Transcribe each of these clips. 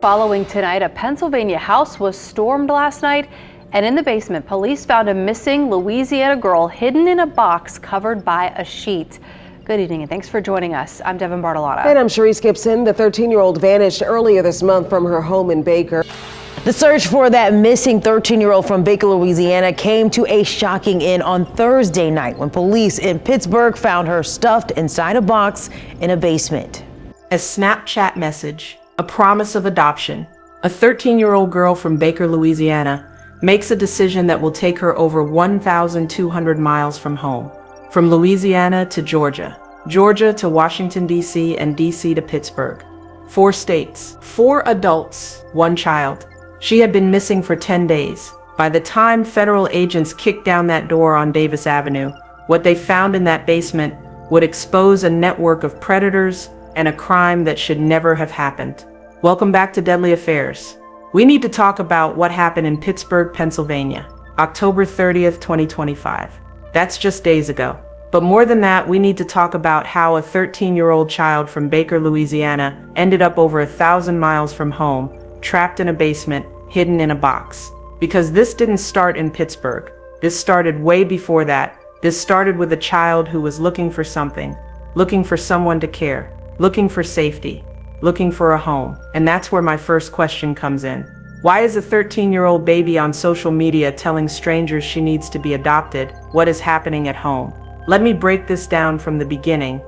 Following tonight, a Pennsylvania house was stormed last night, and in the basement, police found a missing Louisiana girl hidden in a box covered by a sheet. Good evening and thanks for joining us. I'm Devin Bartolotta. And I'm Sharice Gibson. The 13-year-old vanished earlier this month from her home in Baker. The search for that missing 13-year-old from Baker, Louisiana came to a shocking end on Thursday night when police in Pittsburgh found her stuffed inside a box in a basement. A Snapchat message, a promise of adoption. A 13-year-old girl from Baker, Louisiana makes a decision that will take her over 1,200 miles from home. From Louisiana to Georgia, Georgia to Washington, D.C., and D.C. to Pittsburgh. 4 states, 4 adults, 1 child. She had been missing for 10 days. By the time federal agents kicked down that door on Davis Avenue, what they found in that basement would expose a network of predators and a crime that should never have happened. Welcome back to Deadly Affairs. We need to talk about what happened in Pittsburgh, Pennsylvania, October 30th, 2025. That's just days ago. But more than that, we need to talk about how a 13-year-old child from Baker, Louisiana ended up over 1,000 miles from home, trapped in a basement, hidden in a box. Because this didn't start in Pittsburgh. This started way before that. This started with a child who was looking for something, looking for someone to care, looking for safety, looking for a home. And that's where my first question comes in. Why is a 13-year-old baby on social media telling strangers she needs to be adopted? What is happening at home? Let me break this down from the beginning.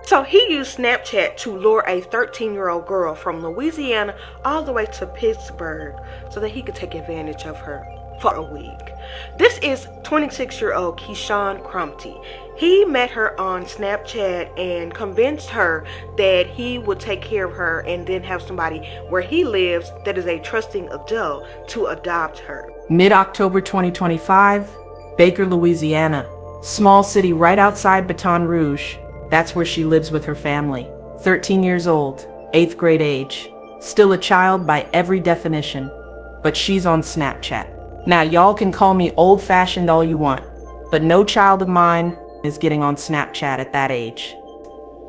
So he used Snapchat to lure a 13-year-old girl from Louisiana all the way to Pittsburgh so that he could take advantage of her for a week. This is 26-year-old Keyshawn Crumpty. He met her on Snapchat and convinced her that he would take care of her and then have somebody where he lives that is a trusting adult to adopt her. Mid-October 2025, Baker, Louisiana. Small city right outside Baton Rouge. That's where she lives with her family. 13 years old, 8th grade age. Still a child by every definition. But she's on Snapchat. Now y'all can call me old-fashioned all you want, but no child of mine is getting on Snapchat at that age.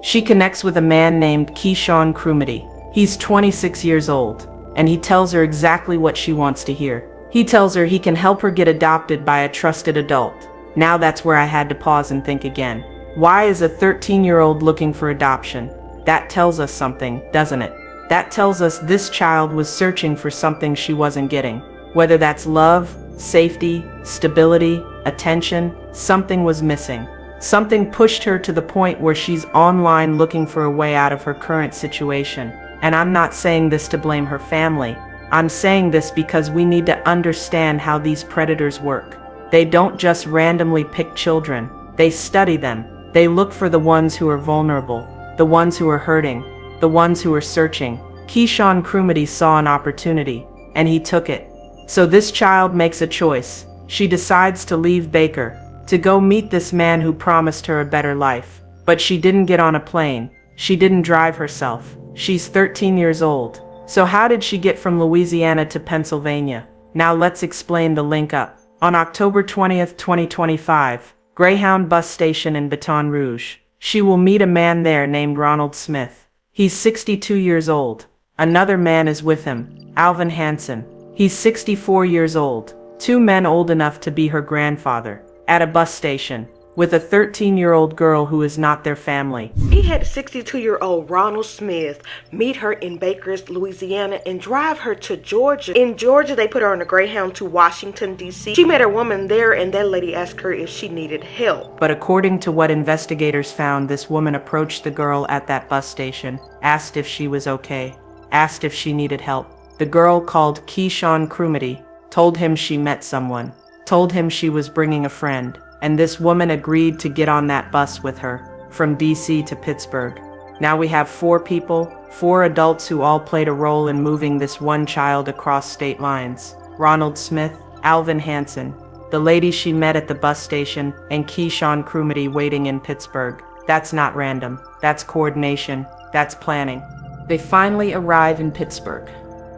She connects with a man named Keyshawn Crumpty. He's 26 years old, and he tells her exactly what she wants to hear. He tells her he can help her get adopted by a trusted adult. Now that's where I had to pause and think again. Why is a 13-year-old looking for adoption? That tells us something, doesn't it? That tells us this child was searching for something she wasn't getting. Whether that's love, safety, stability, attention, something was missing. Something pushed her to the point where she's online looking for a way out of her current situation. And I'm not saying this to blame her family. I'm saying this because we need to understand how these predators work. They don't just randomly pick children. They study them. They look for the ones who are vulnerable, the ones who are hurting, the ones who are searching. Keyshawn Crumpty saw an opportunity, and he took it. So this child makes a choice. She decides to leave Baker, to go meet this man who promised her a better life. But she didn't get on a plane. She didn't drive herself. She's 13 years old. So how did she get from Louisiana to Pennsylvania? Now let's explain the link up. On October 20th, 2025, Greyhound bus station in Baton Rouge, she will meet a man there named Ronald Smith. He's 62 years old. Another man is with him, Alvin Hansen. He's 64 years old. 2 men old enough to be her grandfather, at a bus station, with a 13-year-old girl who is not their family. He had 62-year-old Ronald Smith meet her in Baker's, Louisiana, and drive her to Georgia. In Georgia, they put her on a Greyhound to Washington, D.C. She met a woman there, and that lady asked her if she needed help. But according to what investigators found, this woman approached the girl at that bus station, asked if she was okay, asked if she needed help. The girl, called Keyshawn Crumpty, told him she met someone, told him she was bringing a friend, and this woman agreed to get on that bus with her, from D.C. to Pittsburgh. Now we have 4 people, 4 adults who all played a role in moving this one child across state lines. Ronald Smith, Alvin Hansen, the lady she met at the bus station, and Keyshawn Crumpty waiting in Pittsburgh. That's not random. That's coordination. That's planning. They finally arrive in Pittsburgh.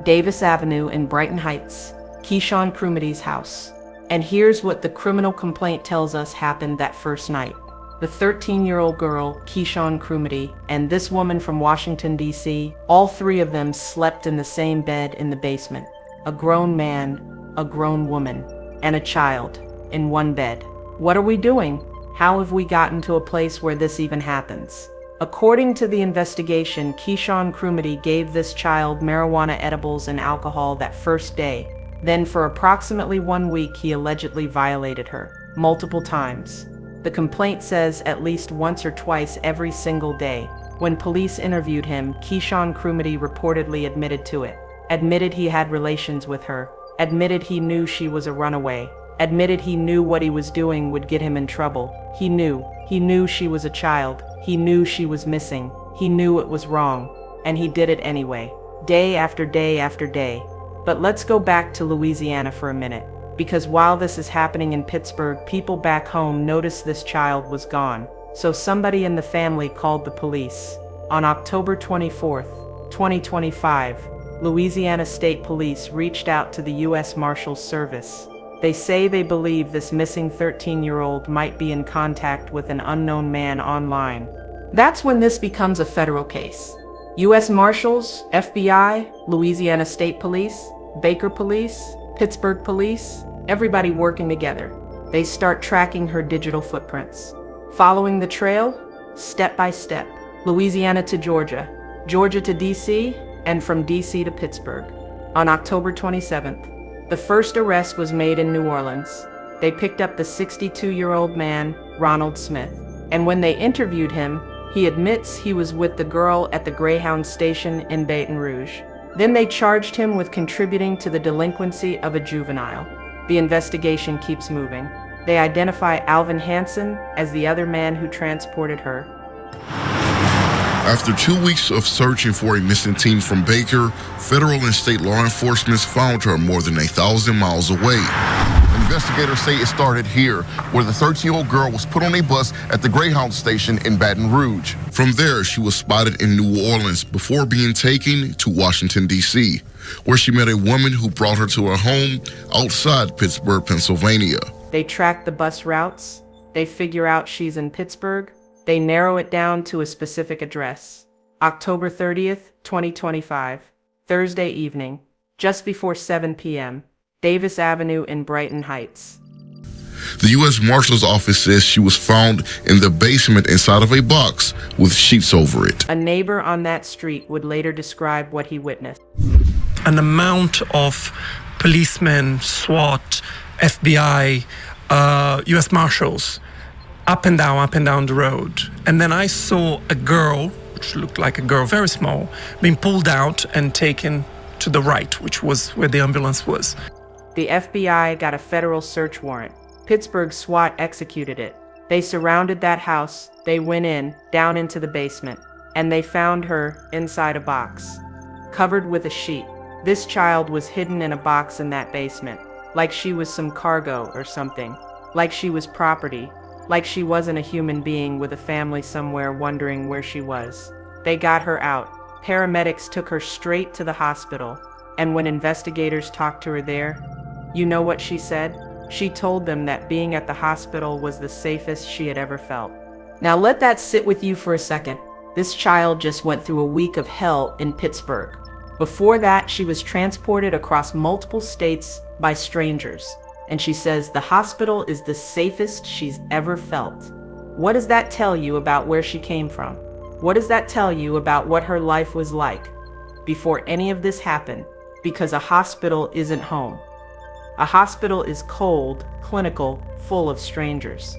Davis Avenue in Brighton Heights, Keyshawn Crumpty's house. And here's what the criminal complaint tells us happened that first night. The the 13-year-old girl, Keyshawn Crumity, and this woman from Washington, D.C., all three of them slept in the same bed in the basement. A grown man, a grown woman, and a child in one bed. What are we doing? How have we gotten to a place where this even happens? According to the investigation, Keyshawn Crumity gave this child marijuana edibles and alcohol that first day. Then for approximately 1 week, he allegedly violated her multiple times. The complaint says at least once or twice every single day. When police interviewed him, Keyshawn Crumity reportedly admitted to it. Admitted he had relations with her. Admitted he knew she was a runaway. Admitted he knew what he was doing would get him in trouble. He knew she was a child. He knew she was missing. He knew it was wrong. And he did it anyway. Day after day after day. But let's go back to Louisiana for a minute. Because while this is happening in Pittsburgh, people back home noticed this child was gone. So somebody in the family called the police. On October 24th, 2025, Louisiana State Police reached out to the U.S. Marshals Service. They say they believe this missing 13-year-old might be in contact with an unknown man online. That's when this becomes a federal case. U.S. Marshals, FBI, Louisiana State Police, Baker Police, Pittsburgh Police, everybody working together. They start tracking her digital footprints. Following the trail, step by step. Louisiana to Georgia, Georgia to D.C., and from D.C. to Pittsburgh. On October 27th, the first arrest was made in New Orleans. They picked up the 62-year-old man, Ronald Smith. And when they interviewed him, he admits he was with the girl at the Greyhound station in Baton Rouge. Then they charged him with contributing to the delinquency of a juvenile. The investigation keeps moving. They identify Alvin Hansen as the other man who transported her. After 2 weeks of searching for a missing teen from Baker, federal and state law enforcement found her more than 1,000 miles away. Investigators say it started here, where the 13-year-old girl was put on a bus at the Greyhound station in Baton Rouge. From there, she was spotted in New Orleans before being taken to Washington, D.C., where she met a woman who brought her to her home outside Pittsburgh, Pennsylvania. They track the bus routes. They figure out she's in Pittsburgh. They narrow it down to a specific address. October 30th, 2025, Thursday evening, just before 7 p.m., Davis Avenue in Brighton Heights. The U.S. Marshal's Office says she was found in the basement inside of a box with sheets over it. A neighbor on that street would later describe what he witnessed. An amount of policemen, SWAT, FBI, U.S. Marshals, up and down the road. And then I saw a girl, which looked like a girl, very small, being pulled out and taken to the right, which was where the ambulance was. The FBI got a federal search warrant. Pittsburgh SWAT executed it. They surrounded that house. They went in, down into the basement, and they found her inside a box, covered with a sheet. This child was hidden in a box in that basement, like she was some cargo or something, like she was property, like she wasn't a human being with a family somewhere wondering where she was. They got her out. Paramedics took her straight to the hospital, and when investigators talked to her there, you know what she said? She told them that being at the hospital was the safest she had ever felt. Now let that sit with you for a second. This child just went through a week of hell in Pittsburgh. Before that, she was transported across multiple states by strangers. And she says the hospital is the safest she's ever felt. What does that tell you about where she came from? What does that tell you about what her life was like before any of this happened? Because a hospital isn't home. A hospital is cold, clinical, full of strangers.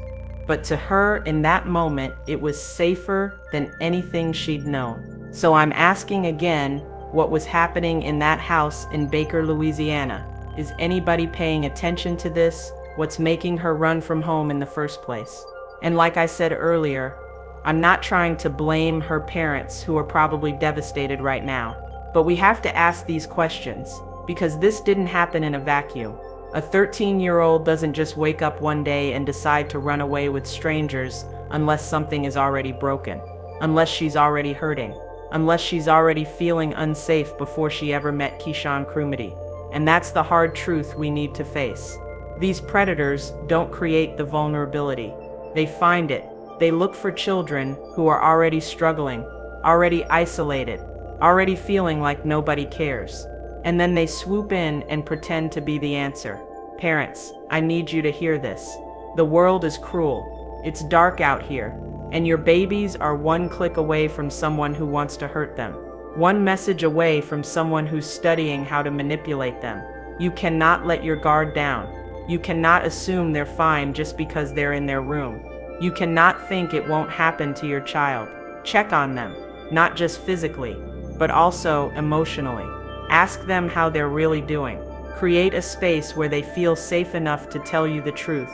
But to her, in that moment, it was safer than anything she'd known. So I'm asking again, what was happening in that house in Baker, Louisiana? Is anybody paying attention to this? What's making her run from home in the first place? And like I said earlier, I'm not trying to blame her parents, who are probably devastated right now. But we have to ask these questions, because this didn't happen in a vacuum. A 13-year-old doesn't just wake up one day and decide to run away with strangers unless something is already broken, unless she's already hurting, unless she's already feeling unsafe before she ever met Keyshawn Crumity. And that's the hard truth we need to face. These predators don't create the vulnerability. They find it, They look for children who are already struggling, already isolated, already feeling like nobody cares. And then they swoop in and pretend to be the answer. Parents, I need you to hear this. The world is cruel. It's dark out here, and your babies are one click away from someone who wants to hurt them. One message away from someone who's studying how to manipulate them. You cannot let your guard down. You cannot assume they're fine just because they're in their room. You cannot think it won't happen to your child. Check on them, not just physically, but also emotionally. Ask them how they're really doing. Create a space where they feel safe enough to tell you the truth.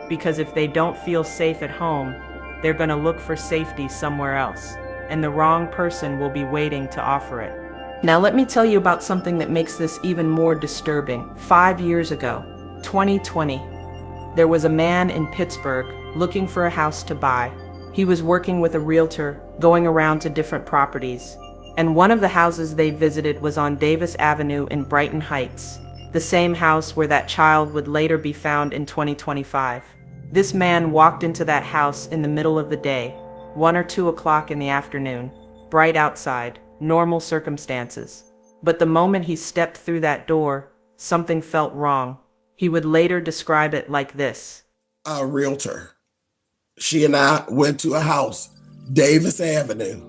Because if they don't feel safe at home, they're gonna look for safety somewhere else. And the wrong person will be waiting to offer it. Now let me tell you about something that makes this even more disturbing. 5 years ago, 2020, there was a man in Pittsburgh looking for a house to buy. He was working with a realtor, going around to different properties. And one of the houses they visited was on Davis Avenue in Brighton Heights, the same house where that child would later be found in 2025. This man walked into that house in the middle of the day, 1 or 2 o'clock in the afternoon, bright outside, normal circumstances. But the moment he stepped through that door, something felt wrong. He would later describe it like this. A realtor. She and I went to a house, Davis Avenue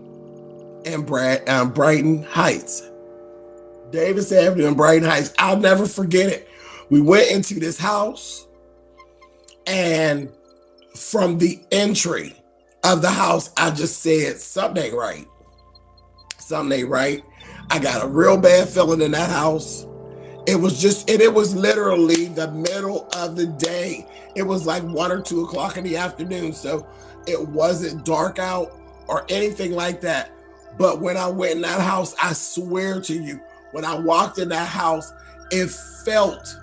in Brighton Heights. Davis Avenue in Brighton Heights. I'll never forget it. We went into this house, and from the entry of the house, I just said, something ain't right. Something ain't right. I got a real bad feeling in that house. It was literally the middle of the day. It was like 1 or 2 o'clock in the afternoon. So it wasn't dark out or anything like that. But when I went in that house, I swear to you, when I walked in that house, it felt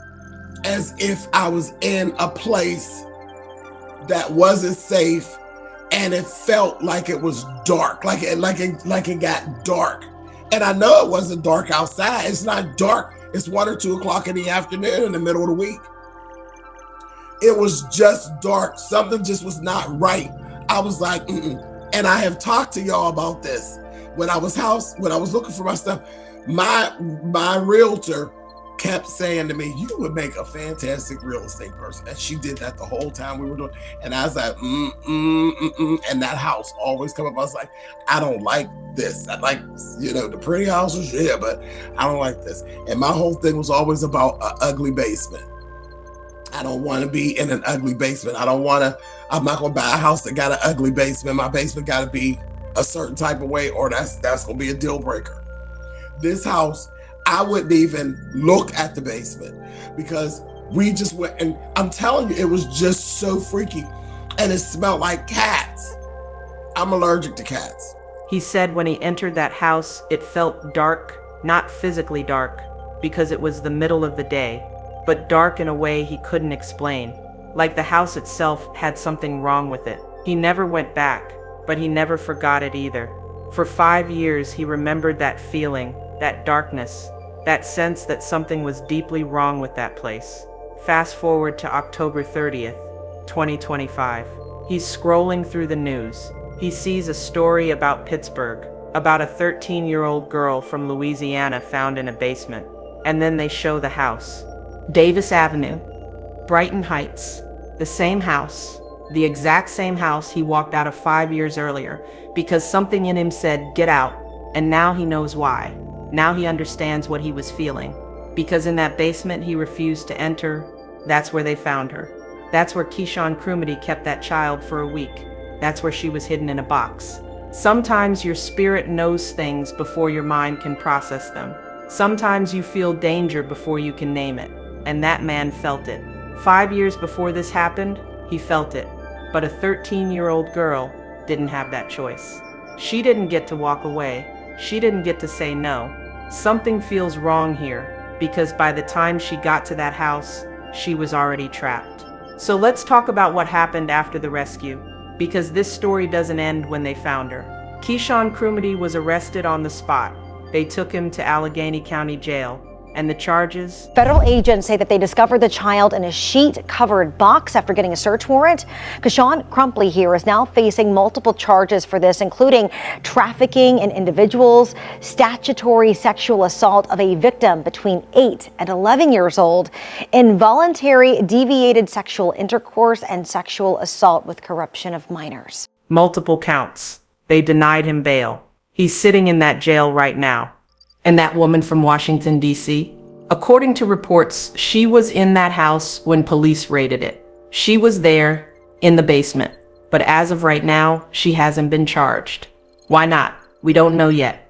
as if I was in a place that wasn't safe. And it felt like it was dark, like it got dark. And I know it wasn't dark outside. It's not dark. It's 1 or 2 o'clock in the afternoon in the middle of the week. It was just dark. Something just was not right. I was like, And I have talked to y'all about this. When I was looking for my stuff, my realtor kept saying to me, you would make a fantastic real estate person. And she did that the whole time we were doing. And I was like, And that house always come up. I was like, I don't like this. I like, the pretty houses, yeah, but I don't like this. And my whole thing was always about an ugly basement. I don't want to be in an ugly basement. I'm not going to buy a house that got an ugly basement. My basement got to be a certain type of way, or that's going to be a deal breaker. This house, I wouldn't even look at the basement because we just went, and I'm telling you, it was just so freaky, and it smelled like cats. I'm allergic to cats. He said when he entered that house, it felt dark, not physically dark, because it was the middle of the day, but dark in a way he couldn't explain, like the house itself had something wrong with it. He never went back, but he never forgot it either. For 5 years, he remembered that feeling, that darkness, that sense that something was deeply wrong with that place. Fast forward to October 30th, 2025. He's scrolling through the news. He sees a story about Pittsburgh, about a 13-year-old girl from Louisiana found in a basement. And then they show the house. Davis Avenue, Brighton Heights, the same house, the exact same house he walked out of 5 years earlier because something in him said, get out. And now he knows why. Now he understands what he was feeling. Because in that basement he refused to enter, that's where they found her. That's where Keyshawn Crumedy kept that child for a week. That's where she was hidden in a box. Sometimes your spirit knows things before your mind can process them. Sometimes you feel danger before you can name it. And that man felt it. 5 years before this happened, he felt it. But a 13-year-old girl didn't have that choice. She didn't get to walk away. She didn't get to say no. Something feels wrong here, because by the time she got to that house, she was already trapped. So let's talk about what happened after the rescue, because this story doesn't end when they found her. Keyshawn Crumedy was arrested on the spot. They took him to Allegheny County Jail. And the charges? Federal agents say that they discovered the child in a sheet-covered box after getting a search warrant. Kashawn Crumpley here is now facing multiple charges for this, including trafficking in individuals, statutory sexual assault of a victim between 8 and 11 years old, involuntary deviated sexual intercourse, and sexual assault with corruption of minors. Multiple counts. They denied him bail. He's sitting in that jail right now. And that woman from Washington, D.C.? According to reports, she was in that house when police raided it. She was there in the basement. But as of right now, she hasn't been charged. Why not? We don't know yet.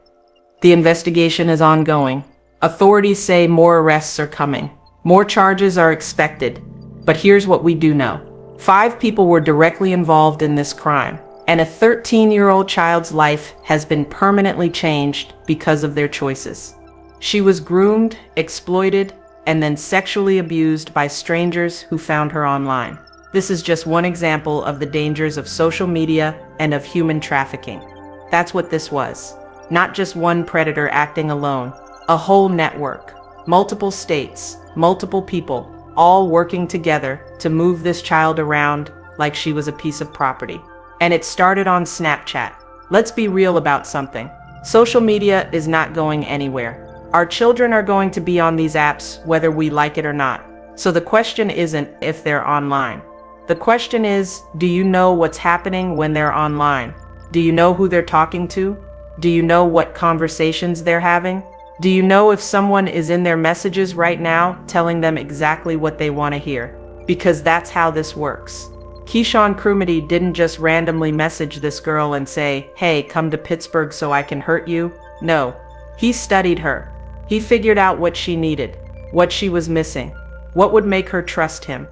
The investigation is ongoing. Authorities say more arrests are coming. More charges are expected. But here's what we do know. 5 people were directly involved in this crime. And a 13-year-old child's life has been permanently changed because of their choices. She was groomed, exploited, and then sexually abused by strangers who found her online. This is just one example of the dangers of social media and of human trafficking. That's what this was. Not just one predator acting alone, a whole network, multiple states, multiple people, all working together to move this child around like she was a piece of property. And it started on Snapchat. Let's be real about something. Social media is not going anywhere. Our children are going to be on these apps whether we like it or not. So the question isn't if they're online. The question is, do you know what's happening when they're online? Do you know who they're talking to? Do you know what conversations they're having? Do you know if someone is in their messages right now telling them exactly what they want to hear? Because that's how this works. Kashawn Crumpley didn't just randomly message this girl and say, "Hey, come to Pittsburgh so I can hurt you." No, he studied her. He figured out what she needed, what she was missing, what would make her trust him.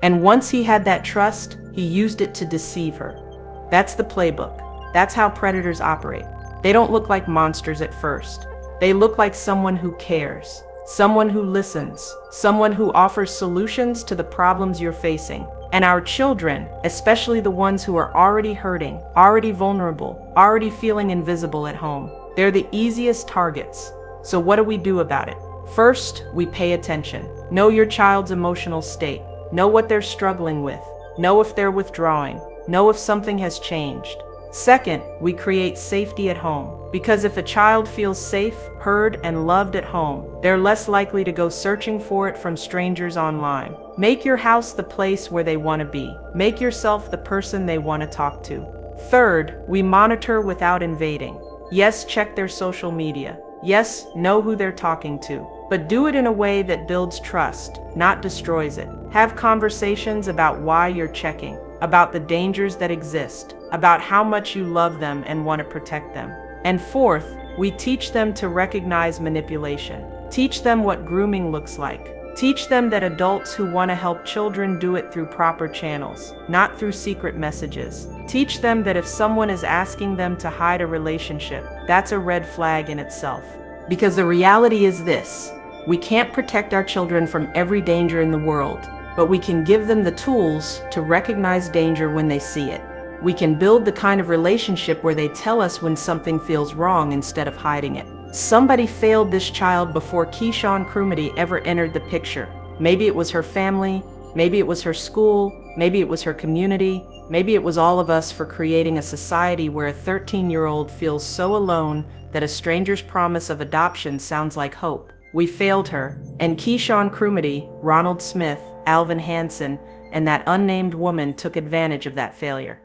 And once he had that trust, he used it to deceive her. That's the playbook. That's how predators operate. They don't look like monsters at first. They look like someone who cares, someone who listens, someone who offers solutions to the problems you're facing. And our children, especially the ones who are already hurting, already vulnerable, already feeling invisible at home, they're the easiest targets. So what do we do about it? First, we pay attention. Know your child's emotional state. Know what they're struggling with. Know if they're withdrawing. Know if something has changed. Second, we create safety at home. Because if a child feels safe, heard, and loved at home, they're less likely to go searching for it from strangers online. Make your house the place where they want to be. Make yourself the person they want to talk to. Third, we monitor without invading. Yes, check their social media. Yes, know who they're talking to. But do it in a way that builds trust, not destroys it. Have conversations about why you're checking, about the dangers that exist, about how much you love them and want to protect them. And fourth, we teach them to recognize manipulation. Teach them what grooming looks like. Teach them that adults who want to help children do it through proper channels, not through secret messages. Teach them that if someone is asking them to hide a relationship, that's a red flag in itself. Because the reality is this: we can't protect our children from every danger in the world, but we can give them the tools to recognize danger when they see it. We can build the kind of relationship where they tell us when something feels wrong instead of hiding it. Somebody failed this child before Kashawn Crumpley ever entered the picture. Maybe it was her family, maybe it was her school, maybe it was her community, maybe it was all of us for creating a society where a 13-year-old feels so alone that a stranger's promise of adoption sounds like hope. We failed her, and Kashawn Crumpley, Ronald Smith, Alvin Hansen, and that unnamed woman took advantage of that failure.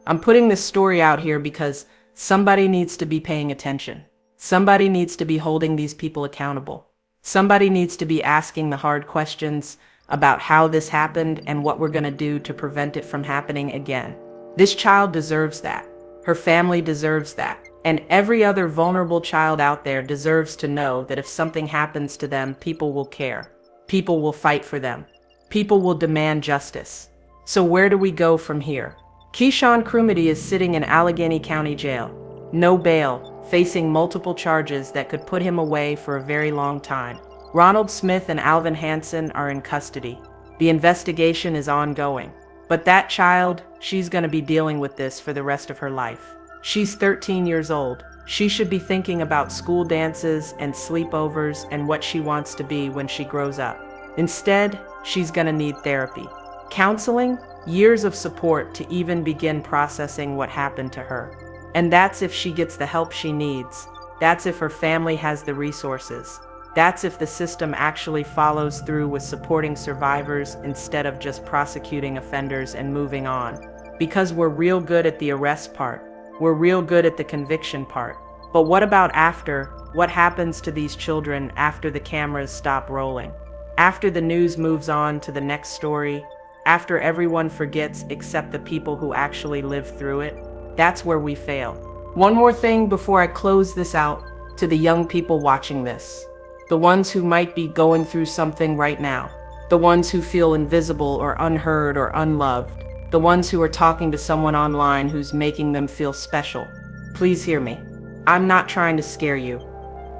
I'm putting this story out here because somebody needs to be paying attention. Somebody needs to be holding these people accountable. Somebody needs to be asking the hard questions about how this happened and what we're going to do to prevent it from happening again. This child deserves that. Her family deserves that. And every other vulnerable child out there deserves to know that if something happens to them, people will care. People will fight for them. People will demand justice. So where do we go from here? Kashawn Crumpley is sitting in Allegheny County Jail. No bail, facing multiple charges that could put him away for a very long time. Ronald Smith and Alvin Hansen are in custody. The investigation is ongoing. But that child, she's going to be dealing with this for the rest of her life. She's 13 years old. She should be thinking about school dances and sleepovers and what she wants to be when she grows up. Instead, she's gonna need therapy, counseling, years of support to even begin processing what happened to her. And that's if she gets the help she needs. That's if her family has the resources. That's if the system actually follows through with supporting survivors instead of just prosecuting offenders and moving on. Because we're real good at the arrest part. We're real good at the conviction part. But what about after? What happens to these children after the cameras stop rolling? After the news moves on to the next story? After everyone forgets except the people who actually lived through it? That's where we fail. One more thing before I close this out, to the young people watching this. The ones who might be going through something right now. The ones who feel invisible or unheard or unloved. The ones who are talking to someone online who's making them feel special. Please hear me. I'm not trying to scare you.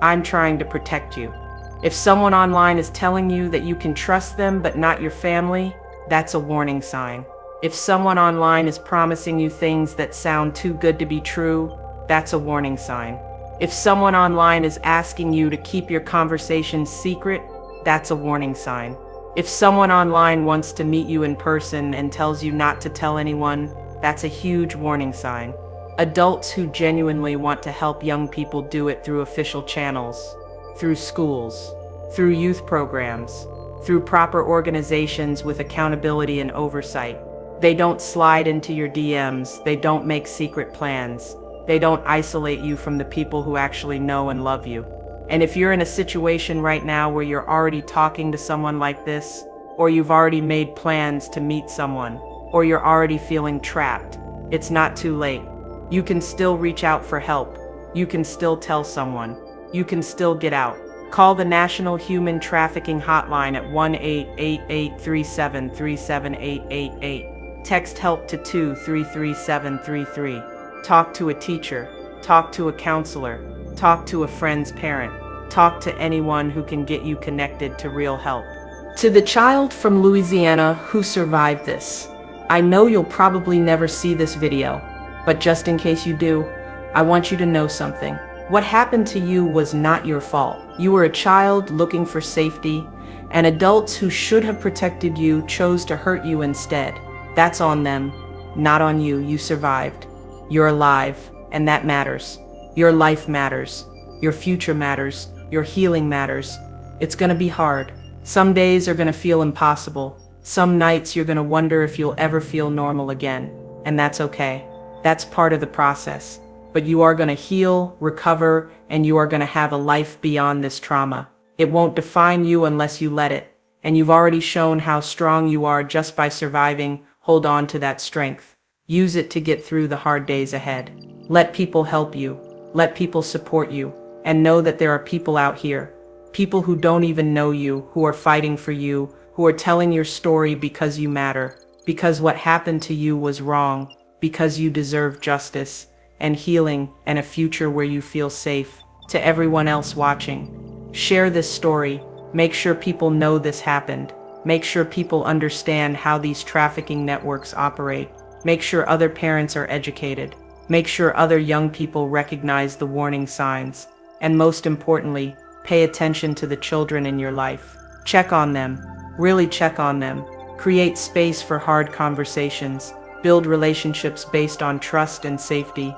I'm trying to protect you. If someone online is telling you that you can trust them but not your family, that's a warning sign. If someone online is promising you things that sound too good to be true, that's a warning sign. If someone online is asking you to keep your conversations secret, that's a warning sign. If someone online wants to meet you in person and tells you not to tell anyone, that's a huge warning sign. Adults who genuinely want to help young people do it through official channels, through schools, through youth programs, through proper organizations with accountability and oversight. They don't slide into your DMs, they don't make secret plans. They don't isolate you from the people who actually know and love you. And if you're in a situation right now where you're already talking to someone like this, or you've already made plans to meet someone, or you're already feeling trapped, it's not too late. You can still reach out for help. You can still tell someone. You can still get out. Call the National Human Trafficking Hotline at 1-888-373-7888. Text HELP to 233733. Talk to a teacher. Talk to a counselor. Talk to a friend's parent. Talk to anyone who can get you connected to real help. To the child from Louisiana who survived this, I know you'll probably never see this video, but just in case you do, I want you to know something. What happened to you was not your fault. You were a child looking for safety, and adults who should have protected you chose to hurt you instead. That's on them, not on you. You survived. You're alive, and that matters. Your life matters. Your future matters. Your healing matters. It's gonna be hard. Some days are gonna feel impossible. Some nights you're gonna wonder if you'll ever feel normal again, and that's okay. That's part of the process. But you are gonna heal, recover, and you are gonna have a life beyond this trauma. It won't define you unless you let it. And you've already shown how strong you are just by surviving. Hold on to that strength. Use it to get through the hard days ahead. Let people help you. Let people support you. And know that there are people out here, people who don't even know you, who are fighting for you, who are telling your story because you matter, because what happened to you was wrong, because you deserve justice and healing and a future where you feel safe. To everyone else watching, share this story. Make sure people know this happened. Make sure people understand how these trafficking networks operate. Make sure other parents are educated. Make sure other young people recognize the warning signs. And most importantly, pay attention to the children in your life. Check on them. Really check on them. Create space for hard conversations. Build relationships based on trust and safety.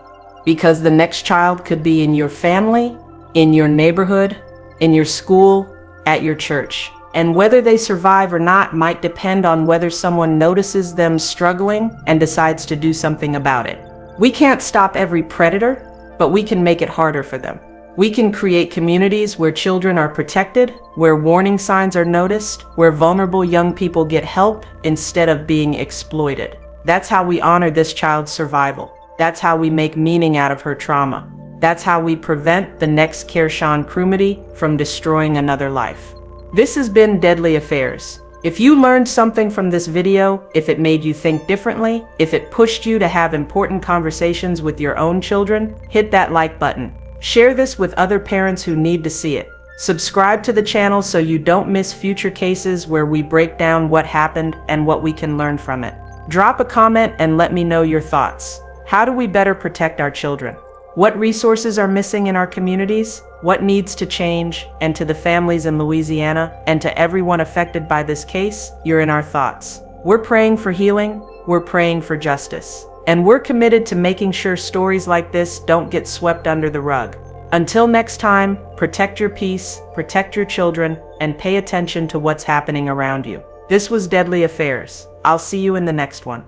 Because the next child could be in your family, in your neighborhood, in your school, at your church. And whether they survive or not might depend on whether someone notices them struggling and decides to do something about it. We can't stop every predator, but we can make it harder for them. We can create communities where children are protected, where warning signs are noticed, where vulnerable young people get help instead of being exploited. That's how we honor this child's survival. That's how we make meaning out of her trauma. That's how we prevent the next Kershawn Crumity from destroying another life. This has been Deadly Affairs. If you learned something from this video, if it made you think differently, if it pushed you to have important conversations with your own children, hit that like button. Share this with other parents who need to see it. Subscribe to the channel so you don't miss future cases where we break down what happened and what we can learn from it. Drop a comment and let me know your thoughts. How do we better protect our children? What resources are missing in our communities? What needs to change? And to the families in Louisiana and to everyone affected by this case, you're in our thoughts. We're praying for healing. We're praying for justice. And we're committed to making sure stories like this don't get swept under the rug. Until next time, protect your peace, protect your children, and pay attention to what's happening around you. This was Deadly Affairs. I'll see you in the next one.